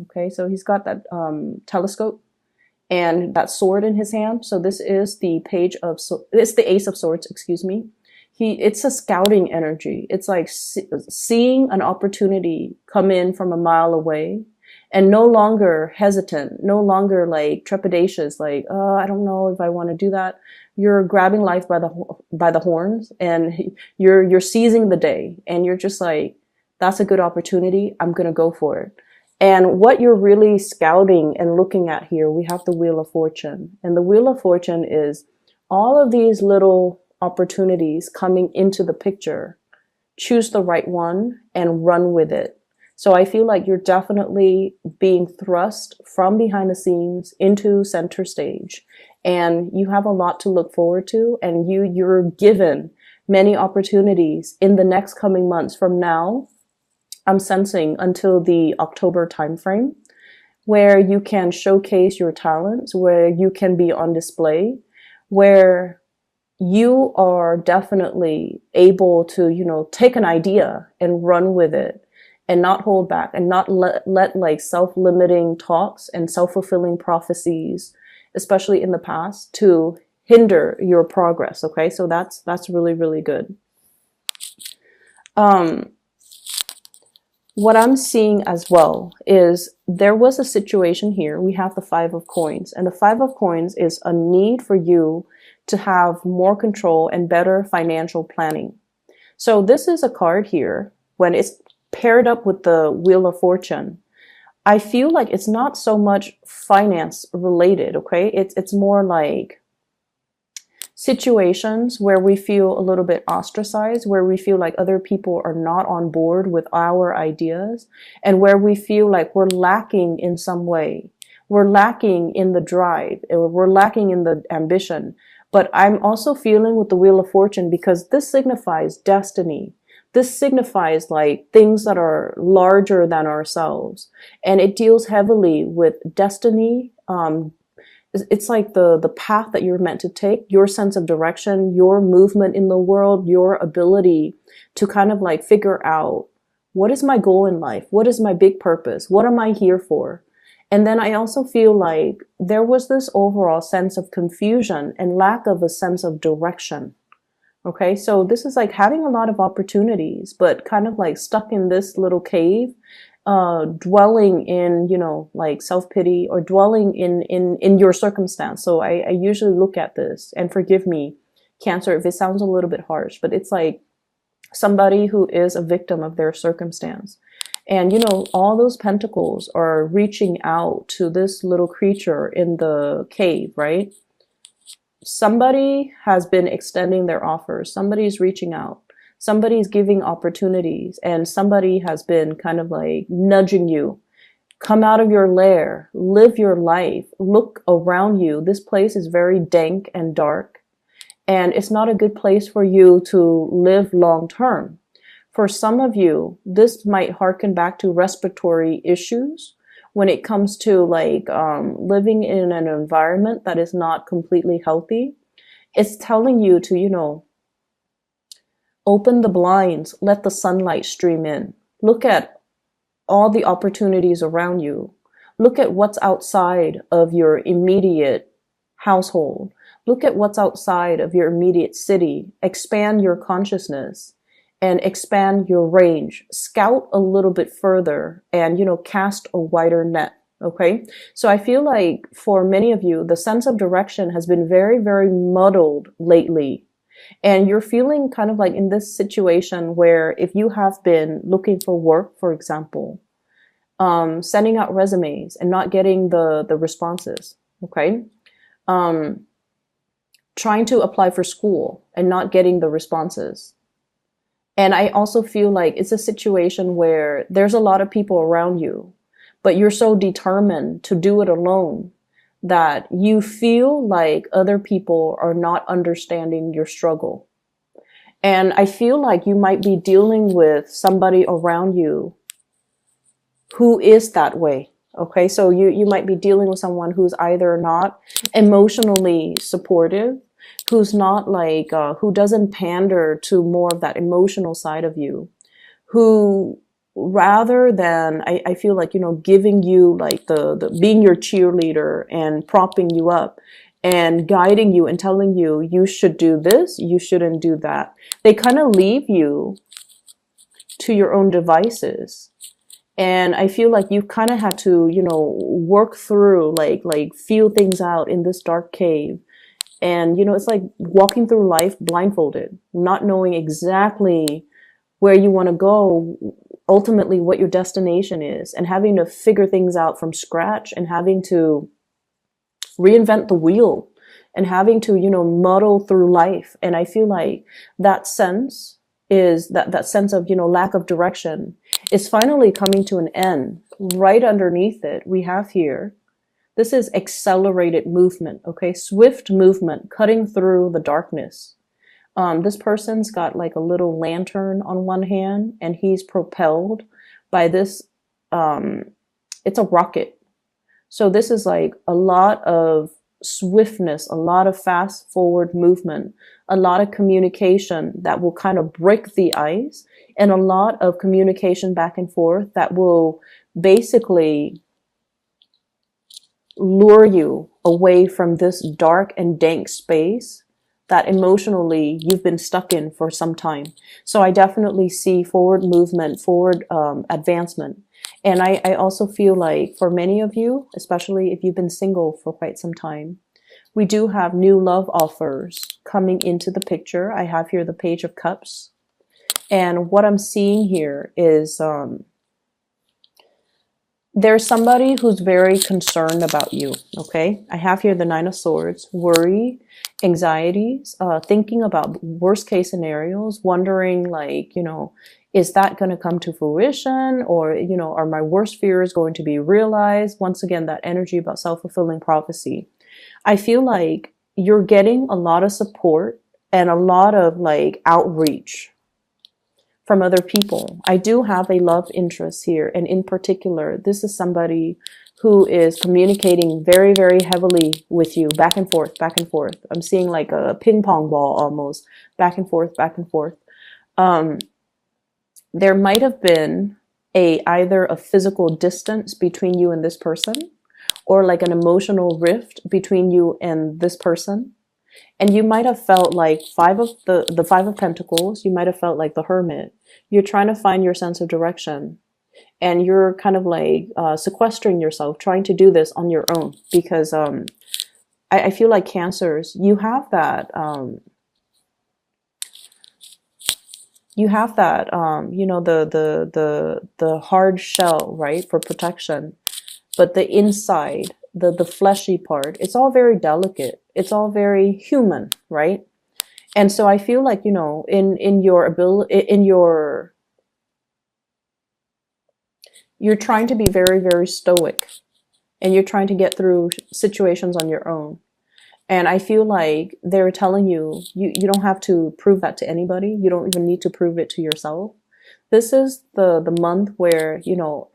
Okay, so he's got that telescope and that sword in his hand. So this is the page of, it's the Ace of Swords, excuse me. It's a scouting energy. It's like seeing an opportunity come in from a mile away and no longer hesitant, no longer like trepidatious, like, oh, I don't know if I want to do that. You're grabbing life by the horns and you're seizing the day and you're just like, that's a good opportunity. I'm going to go for it. And what you're really scouting and looking at here, we have the Wheel of Fortune. And the Wheel of Fortune is all of these little opportunities coming into the picture. Choose the right one and run with it. So I feel like you're definitely being thrust from behind the scenes into center stage. And you have a lot to look forward to. And you're given many opportunities in the next coming months from now. I'm sensing until the October timeframe where you can showcase your talents, where you can be on display, where you are definitely able to, take an idea and run with it and not hold back and not let like self-limiting talks and self-fulfilling prophecies, especially in the past, to hinder your progress. Okay. So that's really, really good. What I'm seeing as well is there was a situation here. We have the Five of Coins, and the Five of Coins is a need for you to have more control and better financial planning. So this is a card here when it's paired up with the Wheel of Fortune. I feel like it's not so much finance related. Okay. It's more like situations where we feel a little bit ostracized, where we feel like other people are not on board with our ideas, and where we feel like we're lacking in some way. We're lacking in the drive, or we're lacking in the ambition. But I'm also feeling with the Wheel of Fortune, because this signifies destiny. This signifies like things that are larger than ourselves. And it deals heavily with destiny, it's like the path that you're meant to take, your sense of direction, your movement in the world, your ability to kind of like figure out, what is my goal in life? What is my big purpose? What am I here for? And then I also feel like there was this overall sense of confusion and lack of a sense of direction. Okay, so this is like having a lot of opportunities, but kind of like stuck in this little cave, dwelling in, like self-pity, or dwelling in your circumstance. So I usually look at this, and forgive me, Cancer, if it sounds a little bit harsh, but it's like somebody who is a victim of their circumstance. And, all those pentacles are reaching out to this little creature in the cave, right? Somebody has been extending their offers. Somebody's reaching out. Somebody's giving opportunities, and somebody has been kind of like nudging you. Come out of your lair, live your life, look around you. This place is very dank and dark, and it's not a good place for you to live long term. For some of you, this might harken back to respiratory issues when it comes to like living in an environment that is not completely healthy. It's telling you to, open the blinds, let the sunlight stream in. Look at all the opportunities around you. Look at what's outside of your immediate household. Look at what's outside of your immediate city. Expand your consciousness and expand your range. Scout a little bit further and, cast a wider net. Okay. So I feel like for many of you, the sense of direction has been very, very muddled lately. And you're feeling kind of like in this situation where if you have been looking for work, for example, sending out resumes and not getting the responses, okay? Trying to apply for school and not getting the responses. And I also feel like it's a situation where there's a lot of people around you, but you're so determined to do it alone that you feel like other people are not understanding your struggle. And I feel like you might be dealing with somebody around you who is that way. Okay, so you might be dealing with someone who's either not emotionally supportive, who's not like, who doesn't pander to more of that emotional side of you, who rather than, I feel like, giving you like the being your cheerleader and propping you up and guiding you and telling you, you should do this, you shouldn't do that. They kind of leave you to your own devices. And I feel like you kind of had to, work through, like feel things out in this dark cave. And, it's like walking through life blindfolded, not knowing exactly where you want to go, ultimately what your destination is, and having to figure things out from scratch and having to reinvent the wheel and having to, muddle through life. And I feel like that sense is that sense of, lack of direction is finally coming to an end. Right underneath it, we have here, this is accelerated movement, okay? Swift movement, cutting through the darkness. This person's got like a little lantern on one hand, and he's propelled by this, it's a rocket. So this is like a lot of swiftness, a lot of fast forward movement, a lot of communication that will kind of break the ice, and a lot of communication back and forth that will basically lure you away from this dark and dank space that emotionally you've been stuck in for some time. So I definitely see forward movement, forward advancement. And I also feel like for many of you, especially if you've been single for quite some time, we do have new love offers coming into the picture. I have here the Page of Cups. And what I'm seeing here is there's somebody who's very concerned about you, okay? I have here the Nine of Swords, worry, anxieties, thinking about worst case scenarios, wondering like, is that going to come to fruition? Or, are my worst fears going to be realized? Once again, that energy about self-fulfilling prophecy. I feel like you're getting a lot of support and a lot of like outreach from other people. I do have a love interest here. And in particular, this is somebody who is communicating very, very heavily with you, back and forth, back and forth. I'm seeing like a ping pong ball almost, back and forth, back and forth. There might have been either a physical distance between you and this person, or like an emotional rift between you and this person. And you might have felt like the Five of Pentacles, you might have felt like the Hermit. You're trying to find your sense of direction. And you're kind of like sequestering yourself, trying to do this on your own. Because I feel like Cancers, you have that, the hard shell, right, for protection. But the inside, the fleshy part, it's all very delicate. It's all very human, right? And so I feel like, in your ability, you're trying to be very, very stoic, and you're trying to get through situations on your own. And I feel like they're telling you, you don't have to prove that to anybody. You don't even need to prove it to yourself. This is the month where,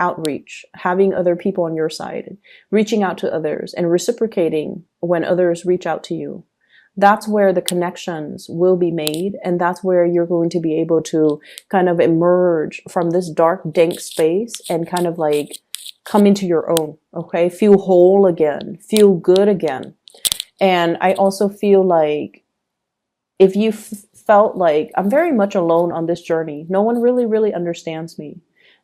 outreach, having other people on your side, reaching out to others and reciprocating when others reach out to you. That's where the connections will be made. And that's where you're going to be able to kind of emerge from this dark, dank space and kind of like come into your own, okay? Feel whole again, feel good again. And I also feel like if you felt like I'm very much alone on this journey, no one really, really understands me,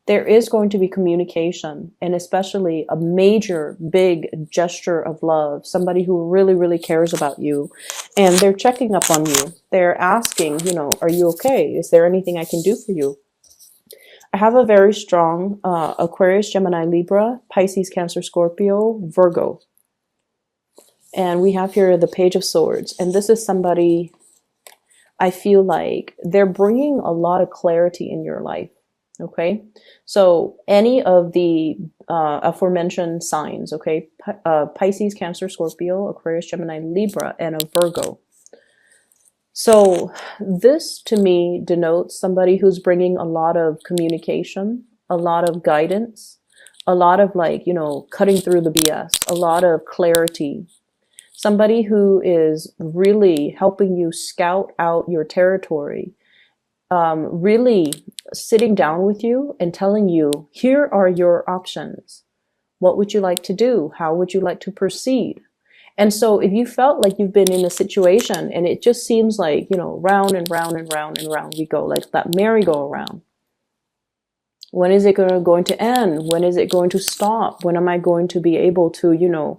there is going to be communication, and especially a major, big gesture of love, somebody who really, really cares about you, and they're checking up on you. They're asking, are you okay? Is there anything I can do for you? I have a very strong Aquarius, Gemini, Libra, Pisces, Cancer, Scorpio, Virgo. And we have here the Page of Swords. And this is somebody, I feel like they're bringing a lot of clarity in your life. Okay. So any of the aforementioned signs, okay, Pisces, Cancer, Scorpio, Aquarius, Gemini, Libra, and a Virgo. So this to me denotes somebody who's bringing a lot of communication, a lot of guidance, a lot of like, cutting through the BS, a lot of clarity. Somebody who is really helping you scout out your territory, really sitting down with you and telling you, here are your options. What would you like to do? How would you like to proceed? And so if you felt like you've been in a situation and it just seems like, round and round and round and round we go, like that merry-go-round. When is it going to end? When is it going to stop? When am I going to be able to,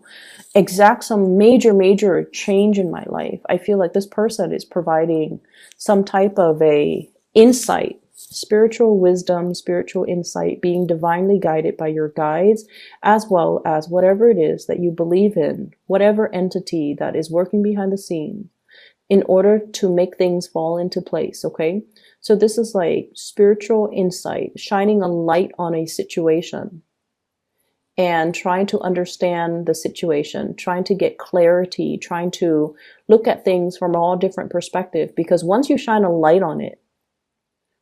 exact some major, major change in my life? I feel like this person is providing some type of a insight, spiritual wisdom, spiritual insight, being divinely guided by your guides, as well as whatever it is that you believe in, whatever entity that is working behind the scenes in order to make things fall into place, okay? So this is like spiritual insight, shining a light on a situation and trying to understand the situation, trying to get clarity, trying to look at things from all different perspectives. Because once you shine a light on it,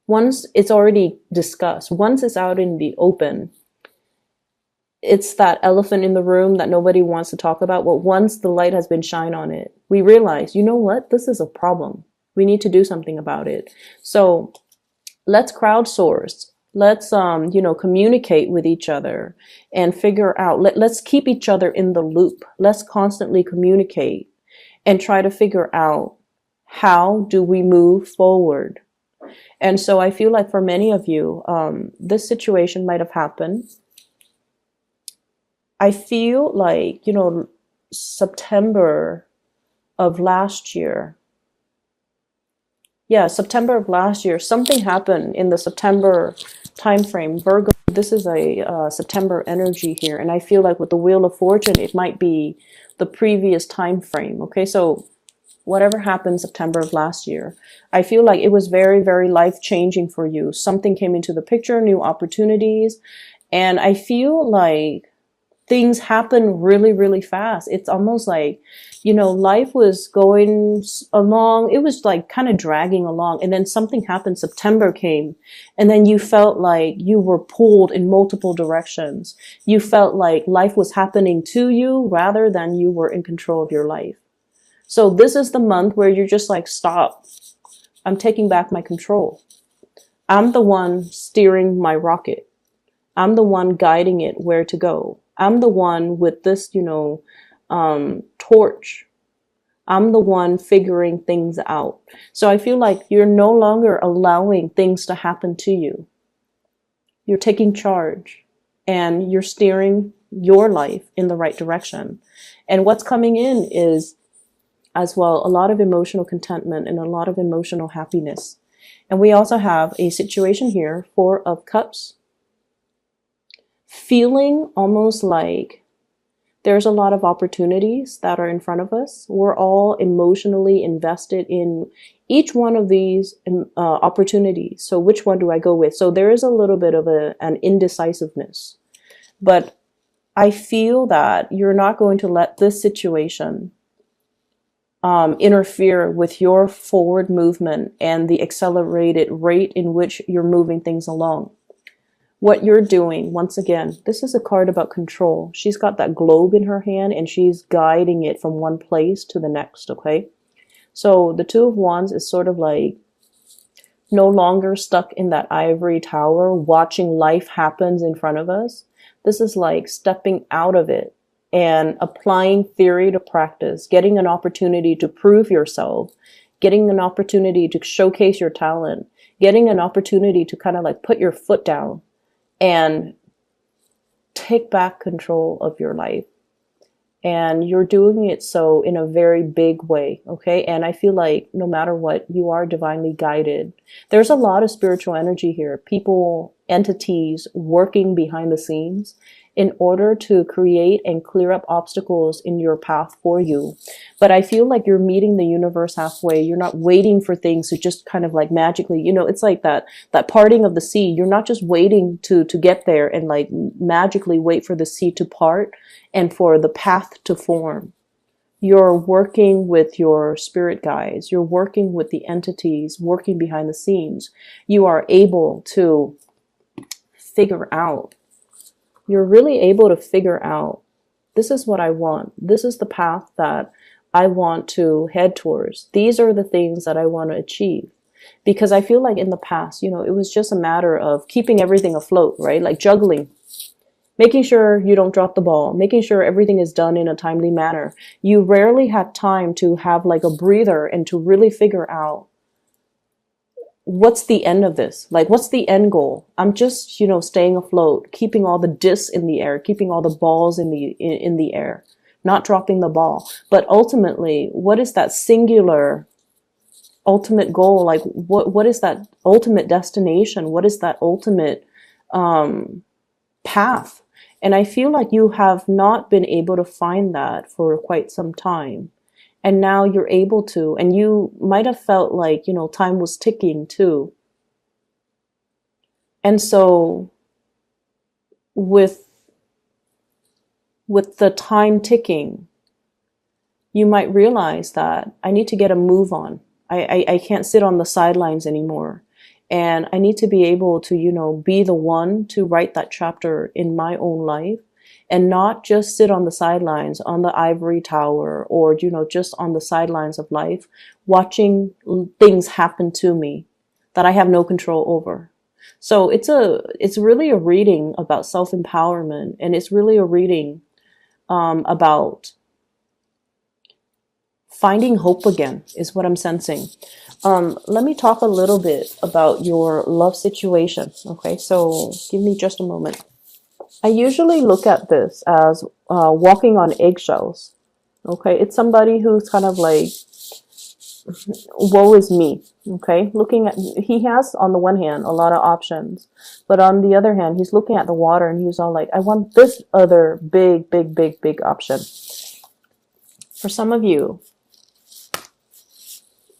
once it's already discussed, once it's out in the open, it's that elephant in the room that nobody wants to talk about. But once the light has been shined on it, we realize, you know what? This is a problem. We need to do something about it. So let's crowdsource. Let's, communicate with each other and figure out, let's keep each other in the loop. Let's constantly communicate and try to figure out, how do we move forward? And so I feel like for many of you, this situation might have happened. I feel like, September of last year. Yeah, September of last year, something happened in the September timeframe. Virgo, this is a September energy here. And I feel like with the Wheel of Fortune, it might be the previous time frame. Okay, so whatever happened September of last year, I feel like it was very, very life-changing for you. Something came into the picture, new opportunities. And I feel like things happen really, really fast. It's almost like, life was going along. It was like kind of dragging along. And then something happened. September came. And then you felt like you were pulled in multiple directions. You felt like life was happening to you rather than you were in control of your life. So this is the month where you're just like, stop. I'm taking back my control. I'm the one steering my rocket. I'm the one guiding it where to go. I'm the one with this, torch. I'm the one figuring things out. So I feel like you're no longer allowing things to happen to you. You're taking charge and you're steering your life in the right direction. And what's coming in is, as well, a lot of emotional contentment and a lot of emotional happiness. And we also have a situation here, 4 of Cups. Feeling almost like there's a lot of opportunities that are in front of us. We're all emotionally invested in each one of these opportunities. So which one do I go with? So there is a little bit of an indecisiveness. But I feel that you're not going to let this situation interfere with your forward movement and the accelerated rate in which you're moving things along. What you're doing, once again, this is a card about control. She's got that globe in her hand and she's guiding it from one place to the next, okay? So the 2 of Wands is sort of like no longer stuck in that ivory tower, watching life happens in front of us. This is like stepping out of it and applying theory to practice, getting an opportunity to prove yourself, getting an opportunity to showcase your talent, getting an opportunity to kind of like put your foot down and take back control of your life. And you're doing it so in a very big way, okay? And I feel like no matter what, you are divinely guided. There's a lot of spiritual energy here. People, entities working behind the scenes in order to create and clear up obstacles in your path for you. But I feel like you're meeting the universe halfway. You're not waiting for things to just kind of like magically, it's like that parting of the sea. You're not just waiting to get there and like magically wait for the sea to part and for the path to form. You're working with your spirit guides. You're working with the entities working behind the scenes. You are able to figure out. You're really able to figure out, this is what I want. This is the path that I want to head towards. These are the things that I want to achieve. Because I feel like in the past, it was just a matter of keeping everything afloat, right? Like juggling, making sure you don't drop the ball, making sure everything is done in a timely manner. You rarely had time to have like a breather and to really figure out what's the end of this? Like, what's the end goal? I'm just, staying afloat, keeping all the discs in the air, keeping all the balls in the air, not dropping the ball. But ultimately, what is that singular ultimate goal? Like, what is that ultimate destination? What is that ultimate path? And I feel like you have not been able to find that for quite some time. And now you're able to, and you might have felt like, time was ticking too. And so with the time ticking, you might realize that I need to get a move on. I can't sit on the sidelines anymore. And I need to be able to, be the one to write that chapter in my own life and not just sit on the sidelines on the ivory tower or, just on the sidelines of life, watching things happen to me that I have no control over. So it's really a reading about self-empowerment, and it's really a reading about finding hope again is what I'm sensing. Let me talk a little bit about your love situation. Okay, so give me just a moment. I usually look at this as walking on eggshells. Okay, it's somebody who's kind of like, woe is me. Okay, he has on the one hand a lot of options, but on the other hand, he's looking at the water and he's all like, I want this other big, big, big, big option. For some of you,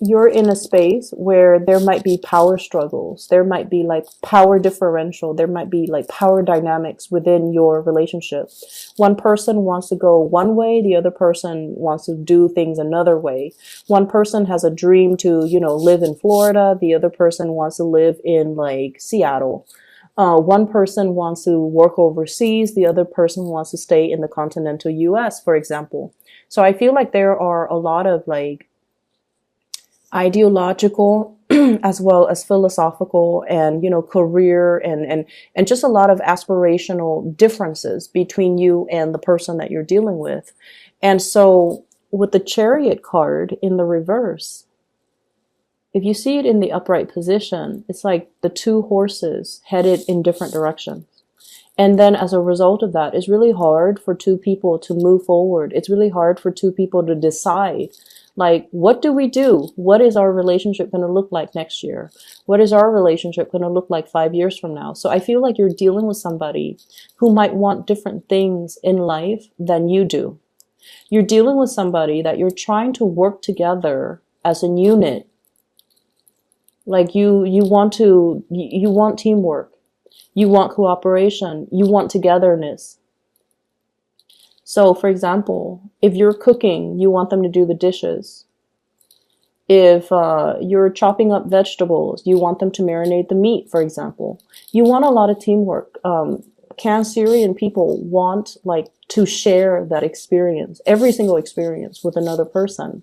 you're in a space where there might be power struggles. There might be like power differential. There might be like power dynamics within your relationship. One person wants to go one way. The other person wants to do things another way. One person has a dream to, live in Florida. The other person wants to live in like Seattle. One person wants to work overseas. The other person wants to stay in the continental US, for example. So I feel like there are a lot of like ideological as well as philosophical and career and just a lot of aspirational differences between you and the person that you're dealing with. And so with the Chariot card in the reverse, if you see it in the upright position, it's like the two horses headed in different directions. And then as a result of that, it's really hard for two people to move forward. It's really hard for two people to decide, like, what do we do? What is our relationship going to look like next year? What is our relationship going to look like 5 years from now? So I feel like you're dealing with somebody who might want different things in life than you do. You're dealing with somebody that you're trying to work together as a unit. Like you want teamwork. You want cooperation. You want togetherness. So, for example, if you're cooking, you want them to do the dishes. If you're chopping up vegetables, you want them to marinate the meat, for example. You want a lot of teamwork. Cancerian people want to share that experience, every single experience with another person.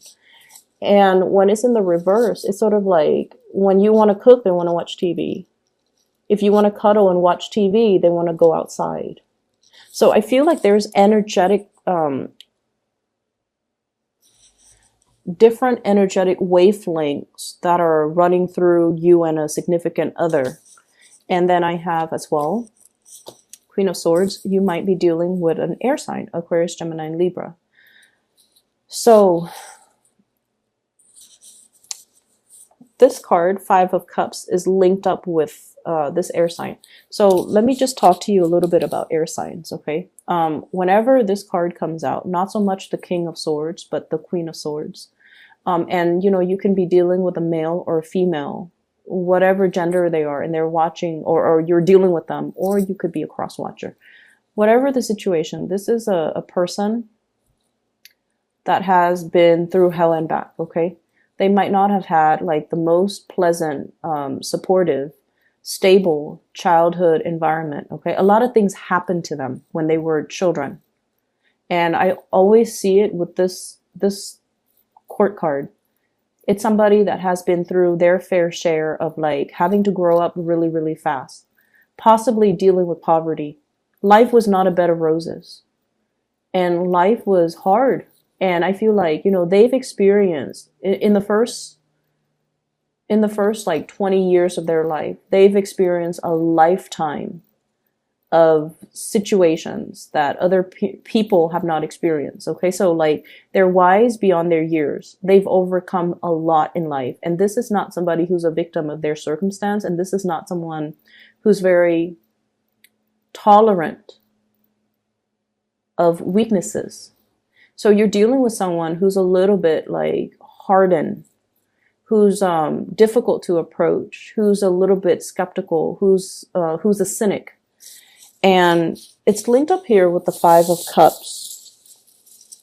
And when it's in the reverse, it's sort of like when you want to cook, they want to watch TV. If you want to cuddle and watch TV, they want to go outside. So I feel like there's different energetic wavelengths that are running through you and a significant other. And then I have as well, Queen of Swords, you might be dealing with an air sign, Aquarius, Gemini, and Libra. So this card, Five of Cups, is linked up with this air sign. So let me just talk to you a little bit about air signs, okay? Whenever this card comes out, not so much the King of Swords, but the Queen of Swords. And, you can be dealing with a male or a female, whatever gender they are, and they're watching, or you're dealing with them, or you could be a cross-watcher. Whatever the situation, this is a person that has been through hell and back, okay? They might not have had the most pleasant, supportive, stable childhood environment, okay? A lot of things happened to them when they were children. And I always see it with this court card. It's somebody that has been through their fair share of like having to grow up really, really fast, possibly dealing with poverty. Life was not a bed of roses, and life was hard. And I feel like, they've experienced in the first like 20 years of their life, they've experienced a lifetime of situations that other people have not experienced. Okay, so like they're wise beyond their years. They've overcome a lot in life. And this is not somebody who's a victim of their circumstance. And this is not someone who's very tolerant of weaknesses. So you're dealing with someone who's a little bit like hardened, who's difficult to approach, who's a little bit skeptical, who's a cynic. And it's linked up here with the Five of Cups.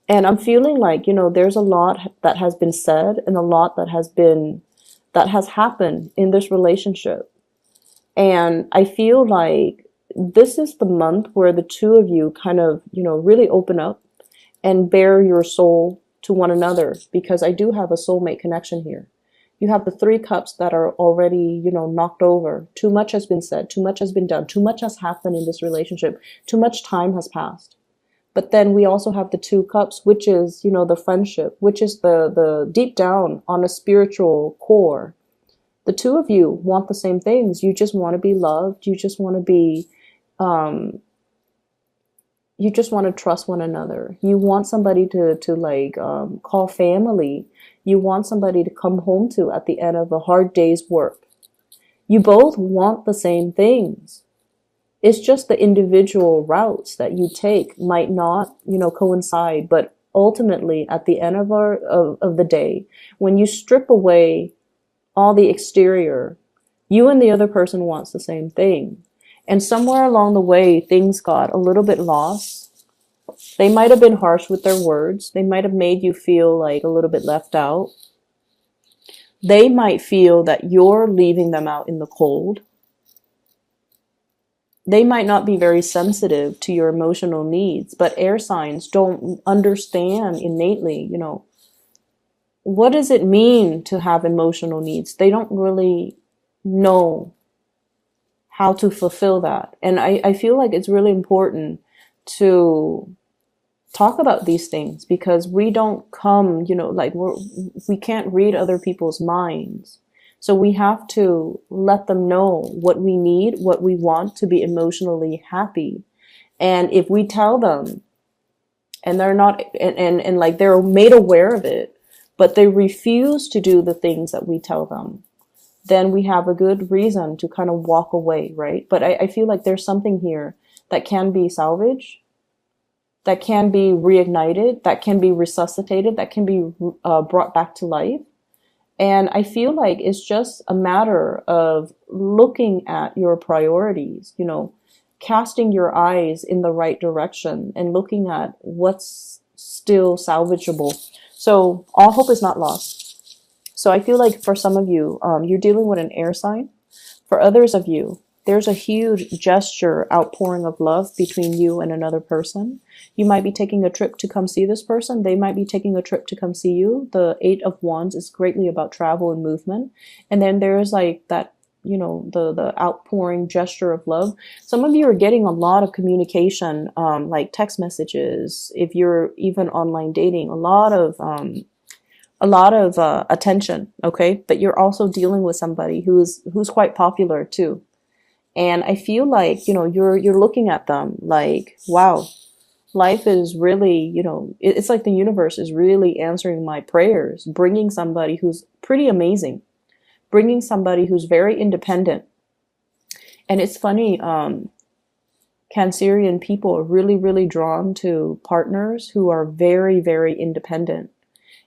And I'm feeling like, there's a lot that has been said and a lot that has happened in this relationship. And I feel like this is the month where the two of you kind of, really open up and bare your soul to one another, because I do have a soulmate connection here. You have the Three Cups that are already, knocked over. Too much has been said. Too much has been done. Too much has happened in this relationship. Too much time has passed. But then we also have the Two Cups, which is, the friendship, which is the deep down on a spiritual core. The two of you want the same things. You just want to be loved. You just want to be, you just want to trust one another. You want somebody to call family. You want somebody to come home to at the end of a hard day's work. You both want the same things. It's just the individual routes that you take might not, coincide. But ultimately, at the end of the day, when you strip away all the exterior, you and the other person wants the same thing. And somewhere along the way, things got a little bit lost. They might have been harsh with their words. They might have made you feel like a little bit left out. They might feel that you're leaving them out in the cold. They might not be very sensitive to your emotional needs, but air signs don't understand innately, what does it mean to have emotional needs? They don't really know how to fulfill that. And I feel like it's really important to talk about these things, because we don't come, we can't read other people's minds. So we have to let them know what we need, what we want to be emotionally happy. And if we tell them and they're not, and like they're made aware of it, but they refuse to do the things that we tell them, then we have a good reason to kind of walk away, right? But I feel like there's something here that can be salvaged, that can be reignited, that can be resuscitated, that can be brought back to life. And I feel like it's just a matter of looking at your priorities, casting your eyes in the right direction and looking at what's still salvageable. So all hope is not lost. So I feel like for some of you, you're dealing with an air sign. For others of you, there's a huge gesture, outpouring of love between you and another person. You might be taking a trip to come see this person. They might be taking a trip to come see you. The Eight of Wands is greatly about travel and movement. And then there's like that, the outpouring gesture of love. Some of you are getting a lot of communication, like text messages. If you're even online dating, a lot of attention. Okay. But you're also dealing with somebody who's quite popular too. And I feel like, you're looking at them like, wow, life is really, it's like the universe is really answering my prayers, bringing somebody who's pretty amazing, bringing somebody who's very independent. And it's funny, Cancerian people are really, really drawn to partners who are very, very independent.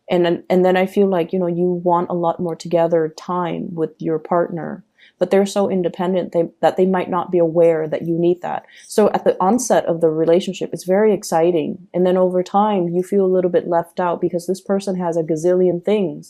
And then I feel like, you want a lot more together time with your partner, but they're so independent that they might not be aware that you need that. So at the onset of the relationship, it's very exciting. And then over time, you feel a little bit left out because this person has a gazillion things